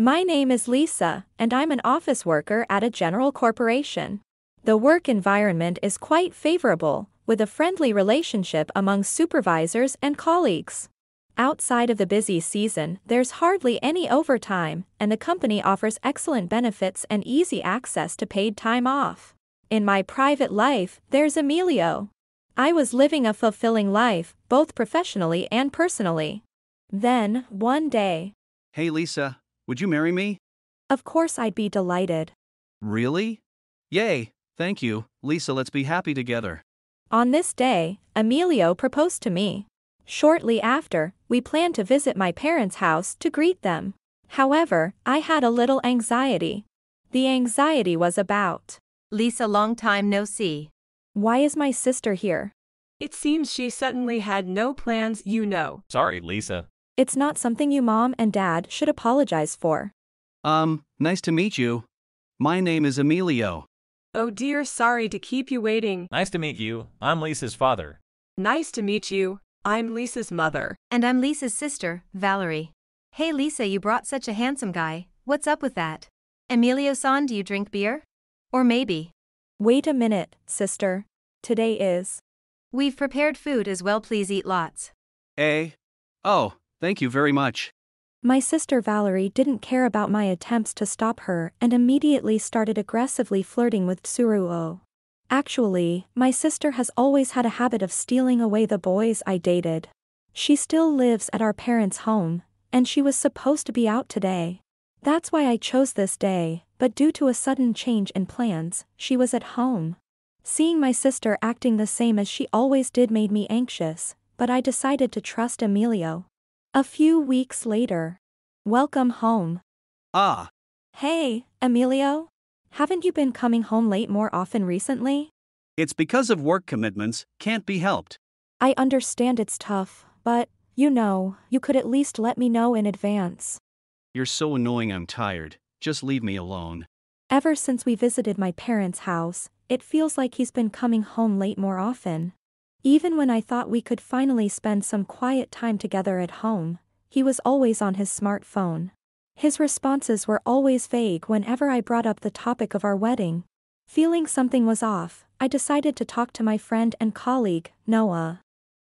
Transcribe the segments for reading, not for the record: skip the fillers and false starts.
My name is Lisa, and I'm an office worker at a general corporation. The work environment is quite favorable, with a friendly relationship among supervisors and colleagues. Outside of the busy season, there's hardly any overtime, and the company offers excellent benefits and easy access to paid time off. In my private life, there's Emilio. I was living a fulfilling life, both professionally and personally. Then, one day. Hey Lisa, would you marry me? Of course I'd be delighted. Really? Yay, thank you, Lisa, let's be happy together. On this day, Emilio proposed to me. Shortly after, we planned to visit my parents' house to greet them. However, I had a little anxiety. The anxiety was about. Lisa, long time no see. Why is my sister here? It seems she suddenly had no plans, you know. Sorry, Lisa. It's not something you mom and dad should apologize for. Nice to meet you. My name is Emilio. Oh dear, sorry to keep you waiting. Nice to meet you. I'm Lisa's father. Nice to meet you. I'm Lisa's mother. And I'm Lisa's sister, Valerie. Hey Lisa, you brought such a handsome guy. What's up with that? Emilio-san, do you drink beer? Or maybe. Wait a minute, sister. Today is. We've prepared food as well, please eat lots. Oh, thank you very much. My sister Valerie didn't care about my attempts to stop her and immediately started aggressively flirting with Tsuruo. Actually, my sister has always had a habit of stealing away the boys I dated. She still lives at our parents' home, and she was supposed to be out today. That's why I chose this day, but due to a sudden change in plans, she was at home. Seeing my sister acting the same as she always did made me anxious, but I decided to trust Emilio. A few weeks later. Welcome home. Ah. Hey, Emilio? Haven't you been coming home late more often recently? It's because of work commitments, can't be helped. I understand it's tough, but, you could at least let me know in advance. You're so annoying, I'm tired. Just leave me alone. Ever since we visited my parents' house, it feels like he's been coming home late more often. Even when I thought we could finally spend some quiet time together at home, he was always on his smartphone. His responses were always vague whenever I brought up the topic of our wedding. Feeling something was off, I decided to talk to my friend and colleague, Noah.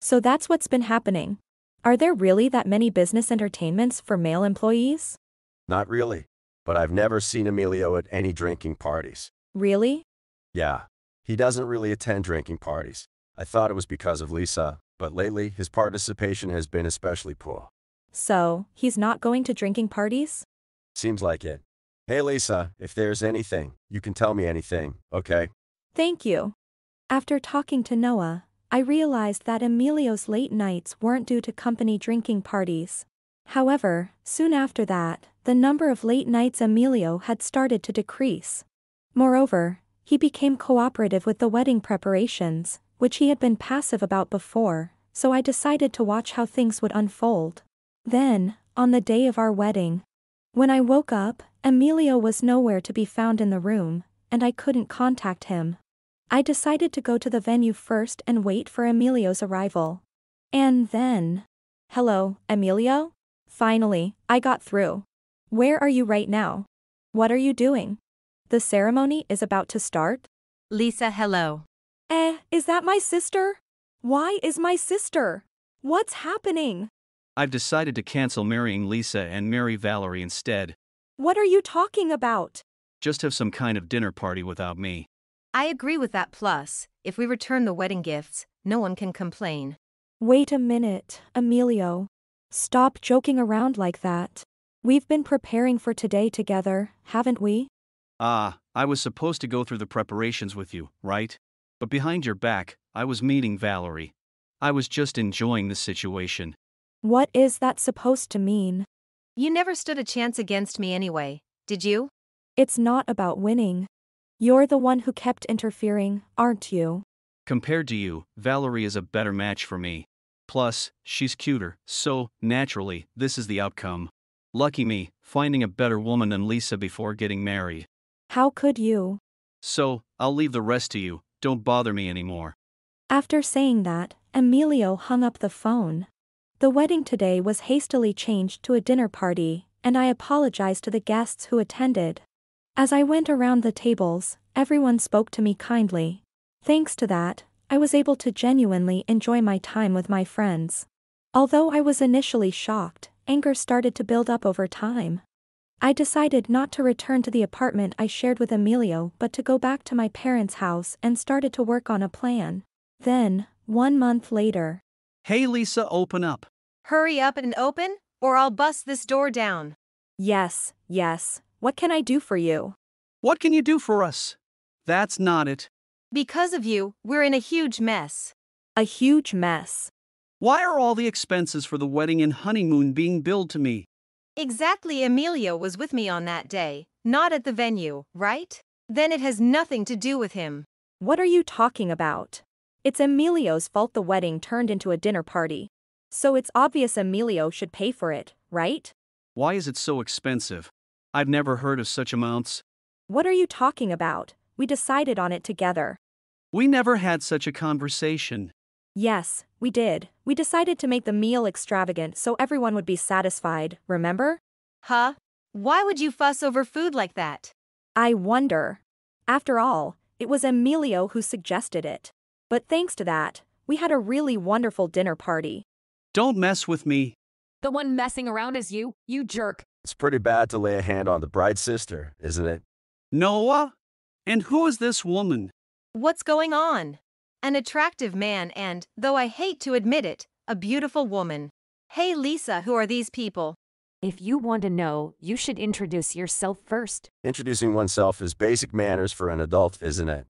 So that's what's been happening. Are there really that many business entertainments for male employees? Not really. But I've never seen Emilio at any drinking parties. Really? Yeah. He doesn't really attend drinking parties. I thought it was because of Lisa, but lately his participation has been especially poor. So, he's not going to drinking parties? Seems like it. Hey Lisa, if there's anything, you can tell me anything, okay? Thank you. After talking to Noah, I realized that Emilio's late nights weren't due to company drinking parties. However, soon after that, the number of late nights Emilio had started to decrease. Moreover, he became cooperative with the wedding preparations, which he had been passive about before, so I decided to watch how things would unfold. Then, on the day of our wedding, when I woke up, Emilio was nowhere to be found in the room, and I couldn't contact him. I decided to go to the venue first and wait for Emilio's arrival. And then. Hello, Emilio? Finally, I got through. Where are you right now? What are you doing? The ceremony is about to start? Lisa, hello. Is that my sister? Why is my sister? What's happening? I've decided to cancel marrying Lisa and marry Valerie instead. What are you talking about? Just have some kind of dinner party without me. I agree with that. Plus, if we return the wedding gifts, no one can complain. Wait a minute, Emilio. Stop joking around like that. We've been preparing for today together, haven't we? I was supposed to go through the preparations with you, right? But behind your back, I was meeting Valerie. I was just enjoying the situation. What is that supposed to mean? You never stood a chance against me anyway, did you? It's not about winning. You're the one who kept interfering, aren't you? Compared to you, Valerie is a better match for me. Plus, she's cuter, so, naturally, this is the outcome. Lucky me, finding a better woman than Lisa before getting married. How could you? So, I'll leave the rest to you, don't bother me anymore. After saying that, Emilio hung up the phone. The wedding today was hastily changed to a dinner party, and I apologized to the guests who attended. As I went around the tables, everyone spoke to me kindly. Thanks to that, I was able to genuinely enjoy my time with my friends. Although I was initially shocked, anger started to build up over time. I decided not to return to the apartment I shared with Emilio but to go back to my parents' house and started to work on a plan. Then, 1 month later. Hey Lisa, open up. Hurry up and open, or I'll bust this door down. Yes, what can I do for you? What can you do for us? That's not it. Because of you, we're in a huge mess. A huge mess. Why are all the expenses for the wedding and honeymoon being billed to me? Exactly, Emilio was with me on that day, not at the venue, right? Then it has nothing to do with him. What are you talking about? It's Emilio's fault the wedding turned into a dinner party. So it's obvious Emilio should pay for it, right? Why is it so expensive? I've never heard of such amounts. What are you talking about? We decided on it together. We never had such a conversation. Yes, we did. We decided to make the meal extravagant so everyone would be satisfied, remember? Huh? Why would you fuss over food like that? I wonder. After all, it was Emilio who suggested it. But thanks to that, we had a really wonderful dinner party. Don't mess with me. The one messing around is you jerk. It's pretty bad to lay a hand on the bride's sister, isn't it? Noah? And who is this woman? What's going on? An attractive man and, though I hate to admit it, a beautiful woman. Hey Lisa, who are these people? If you want to know, you should introduce yourself first. Introducing oneself is basic manners for an adult, isn't it?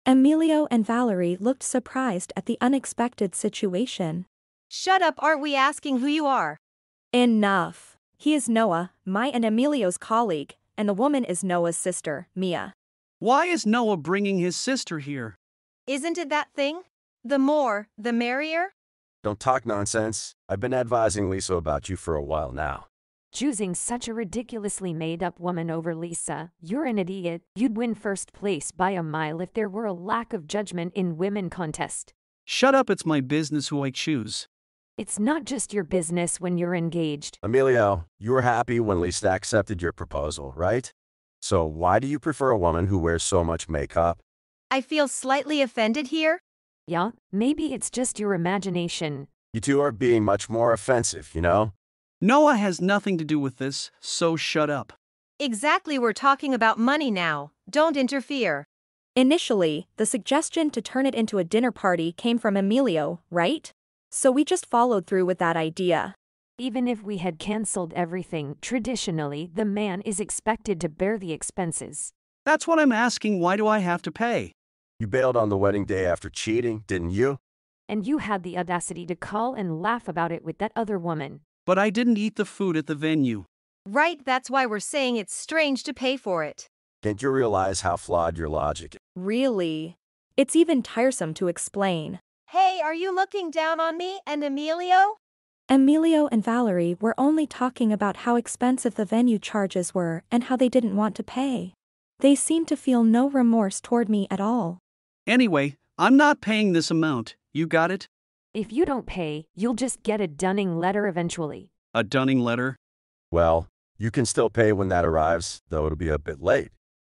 Emilio and Valerie looked surprised at the unexpected situation. Shut up, aren't we asking who you are? Enough. He is Noah, my and Emilio's colleague, and the woman is Noah's sister, Mia. Why is Noah bringing his sister here? Isn't it that thing? The more, the merrier? Don't talk nonsense. I've been advising Lisa about you for a while now. Choosing such a ridiculously made-up woman over Lisa, you're an idiot. You'd win first place by a mile if there were a lack of judgment in women contest. Shut up, it's my business who I choose. It's not just your business when you're engaged. Emilio, you were happy when Lisa accepted your proposal, right? So why do you prefer a woman who wears so much makeup? I feel slightly offended here. Yeah, maybe it's just your imagination. You two are being much more offensive, you know? Noah has nothing to do with this, so shut up. Exactly, we're talking about money now. Don't interfere. Initially, the suggestion to turn it into a dinner party came from Emilio, right? So we just followed through with that idea. Even if we had cancelled everything, traditionally, the man is expected to bear the expenses. That's what I'm asking, why do I have to pay? You bailed on the wedding day after cheating, didn't you? And you had the audacity to call and laugh about it with that other woman. But I didn't eat the food at the venue. Right, that's why we're saying it's strange to pay for it. Can't you realize how flawed your logic is? Really? It's even tiresome to explain. Hey, are you looking down on me and Emilio? Emilio and Valerie were only talking about how expensive the venue charges were and how they didn't want to pay. They seemed to feel no remorse toward me at all. Anyway, I'm not paying this amount, you got it? If you don't pay, you'll just get a dunning letter eventually. A dunning letter? Well, you can still pay when that arrives, though it'll be a bit late.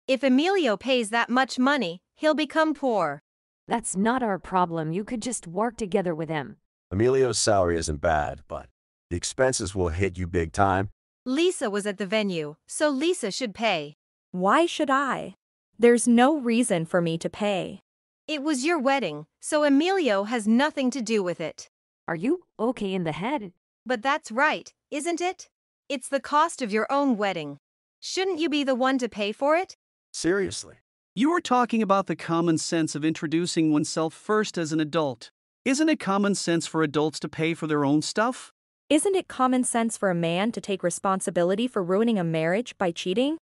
If Emilio pays that much money, he'll become poor. That's not our problem, you could just work together with him. Emilio's salary isn't bad, but the expenses will hit you big time. Lisa was at the venue, so Lisa should pay. Why should I? There's no reason for me to pay. It was your wedding, so Emilio has nothing to do with it. Are you okay in the head? But that's right, isn't it? It's the cost of your own wedding. Shouldn't you be the one to pay for it? Seriously. You were talking about the common sense of introducing oneself first as an adult. Isn't it common sense for adults to pay for their own stuff? Isn't it common sense for a man to take responsibility for ruining a marriage by cheating?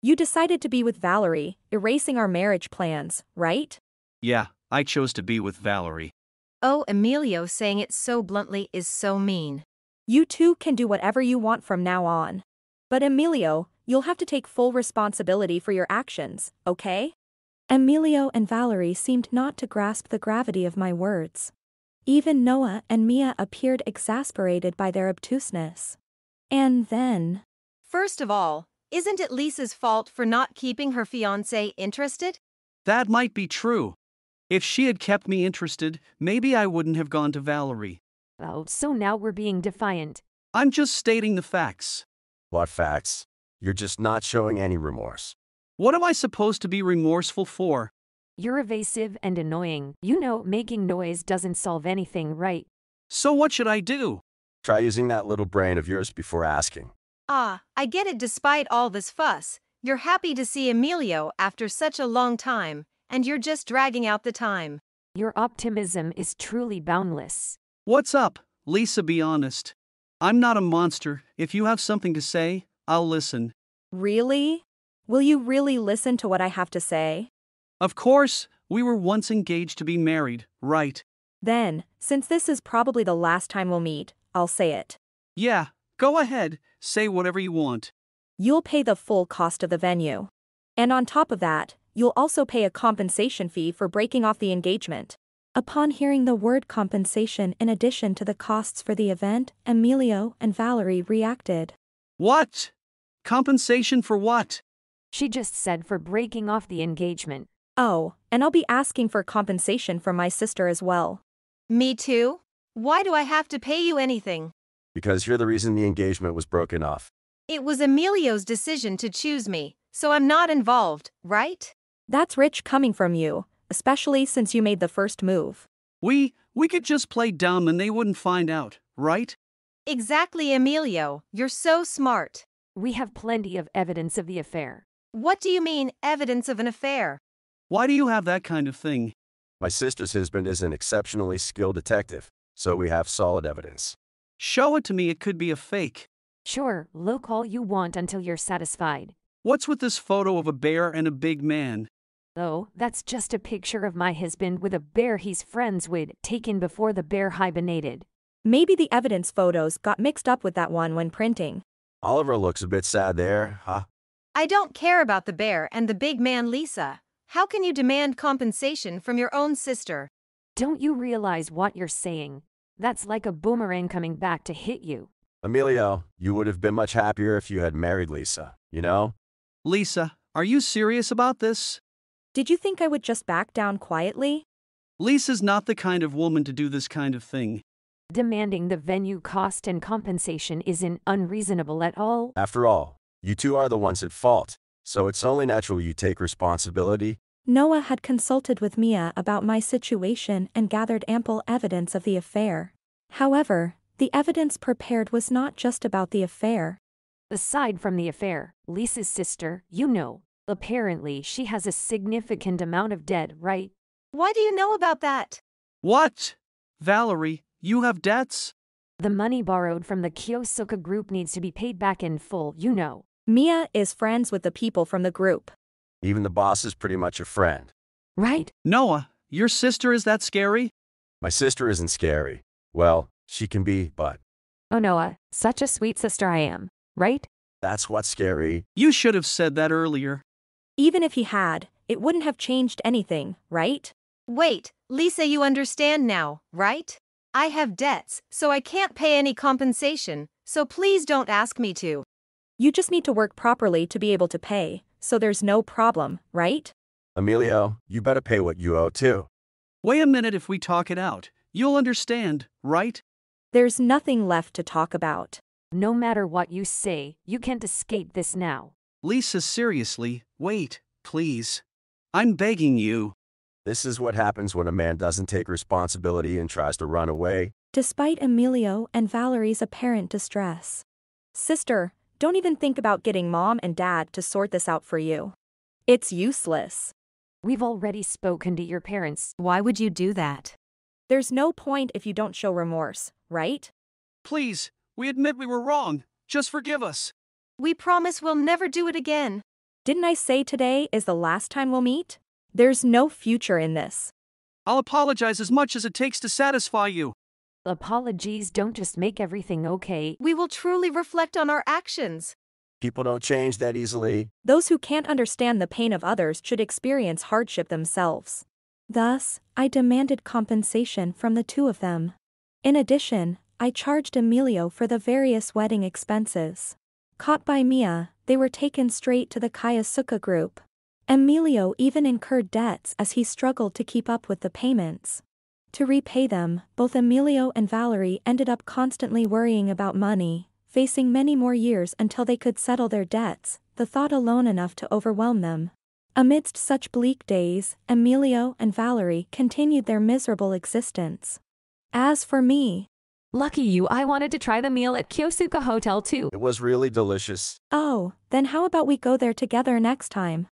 You decided to be with Valerie, erasing our marriage plans, right? Yeah, I chose to be with Valerie. Oh, Emilio saying it so bluntly is so mean. You two can do whatever you want from now on. But Emilio, you'll have to take full responsibility for your actions, okay? Emilio and Valerie seemed not to grasp the gravity of my words. Even Noah and Mia appeared exasperated by their obtuseness. And then, First of all, isn't it Lisa's fault for not keeping her fiancé interested? That might be true. If she had kept me interested, maybe I wouldn't have gone to Valerie. Oh, so now we're being defiant. I'm just stating the facts. What facts? You're just not showing any remorse. What am I supposed to be remorseful for? You're evasive and annoying. You know, making noise doesn't solve anything, right? So what should I do? Try using that little brain of yours before asking. Ah, I get it. Despite all this fuss, you're happy to see Emilio after such a long time, and you're just dragging out the time. Your optimism is truly boundless. What's up, Lisa? Be honest. I'm not a monster. If you have something to say, I'll listen. really? Will you really listen to what I have to say? Of course, we were once engaged to be married, right? Then, since this is probably the last time we'll meet, I'll say it. Yeah, go ahead, say whatever you want. You'll pay the full cost of the venue. And on top of that, you'll also pay a compensation fee for breaking off the engagement. Upon hearing the word compensation in addition to the costs for the event, Emilio and Valerie reacted. What? Compensation for what? She just said for breaking off the engagement. Oh, and I'll be asking for compensation from my sister as well. Me too? Why do I have to pay you anything? Because you're the reason the engagement was broken off. It was Emilio's decision to choose me, so I'm not involved, right? That's rich coming from you, especially since you made the first move. We could just play dumb and they wouldn't find out, right? Exactly, Emilio. You're so smart. We have plenty of evidence of the affair. What do you mean, evidence of an affair? Why do you have that kind of thing? My sister's husband is an exceptionally skilled detective, so we have solid evidence. Show it to me. It could be a fake. Sure, look all you want until you're satisfied. What's with this photo of a bear and a big man? Oh, that's just a picture of my husband with a bear he's friends with, taken before the bear hibernated. Maybe the evidence photos got mixed up with that one when printing. Oliver looks a bit sad there, huh? I don't care about the bear and the big man, Lisa. How can you demand compensation from your own sister? Don't you realize what you're saying? That's like a boomerang coming back to hit you. Emilio, you would have been much happier if you had married Lisa, you know? Lisa, are you serious about this? Did you think I would just back down quietly? Lisa's not the kind of woman to do this kind of thing. Demanding the venue cost and compensation isn't unreasonable at all. After all, you two are the ones at fault, so it's only natural you take responsibility. Noah had consulted with Mia about my situation and gathered ample evidence of the affair. However, the evidence prepared was not just about the affair. Aside from the affair, Lisa's sister, you know, apparently she has a significant amount of debt, right? Why do you know about that? What? Valerie, you have debts? The money borrowed from the Kyosuke group needs to be paid back in full, you know. Mia is friends with the people from the group. Even the boss is pretty much a friend. Right? Noah, your sister is that scary? My sister isn't scary. Well, she can be, but Oh Noah, such a sweet sister I am, right? that's what's scary. You should have said that earlier. Even if he had, it wouldn't have changed anything, right? Wait, Lisa, you understand now, right? I have debts, so I can't pay any compensation, so please don't ask me to. You just need to work properly to be able to pay, so there's no problem, right? Emilio, you better pay what you owe too. Wait a minute. If we talk it out, you'll understand, right? There's nothing left to talk about. No matter what you say, you can't escape this now. Lisa, seriously, wait, please. I'm begging you. This is what happens when a man doesn't take responsibility and tries to run away. Despite Emilio and Valerie's apparent distress. Sister, don't even think about getting mom and dad to sort this out for you. It's useless. We've already spoken to your parents. Why would you do that? There's no point if you don't show remorse, right? Please, we admit we were wrong. Just forgive us. We promise we'll never do it again. Didn't I say today is the last time we'll meet? There's no future in this. I'll apologize as much as it takes to satisfy you. Apologies don't just make everything okay. We will truly reflect on our actions. People don't change that easily. Those who can't understand the pain of others should experience hardship themselves. Thus, I demanded compensation from the two of them. In addition, I charged Emilio for the various wedding expenses. Caught by Mia, they were taken straight to the Kayasuka group. Emilio even incurred debts as he struggled to keep up with the payments. To repay them, both Emilio and Valerie ended up constantly worrying about money, facing many more years until they could settle their debts, the thought alone enough to overwhelm them. Amidst such bleak days, Emilio and Valerie continued their miserable existence. As for me, Lucky you, I wanted to try the meal at Kyosuka Hotel too. It was really delicious. oh, then how about we go there together next time?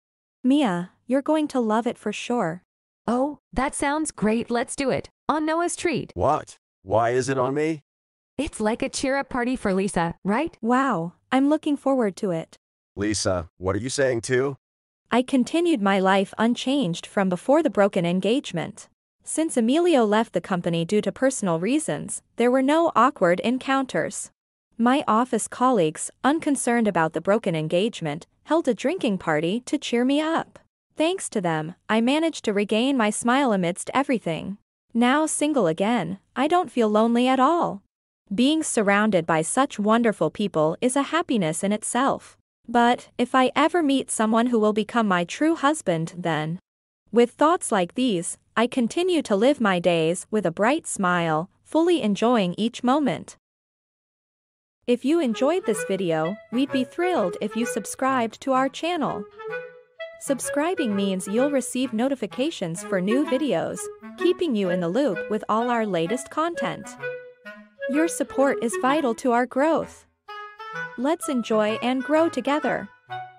Mia, you're going to love it for sure. Oh, that sounds great, let's do it. On Noah's treat. What? Why is it on me? It's like a cheer-up party for Lisa, right? Wow, I'm looking forward to it. Lisa, what are you saying too? I continued my life unchanged from before the broken engagement. Since Emilio left the company due to personal reasons, there were no awkward encounters. My office colleagues, unconcerned about the broken engagement, held a drinking party to cheer me up. Thanks to them, I managed to regain my smile amidst everything. Now single again, I don't feel lonely at all. Being surrounded by such wonderful people is a happiness in itself. But if I ever meet someone who will become my true husband, then. With thoughts like these, I continue to live my days with a bright smile, fully enjoying each moment. If you enjoyed this video, we'd be thrilled if you subscribed to our channel. Subscribing means you'll receive notifications for new videos, keeping you in the loop with all our latest content. Your support is vital to our growth. Let's enjoy and grow together.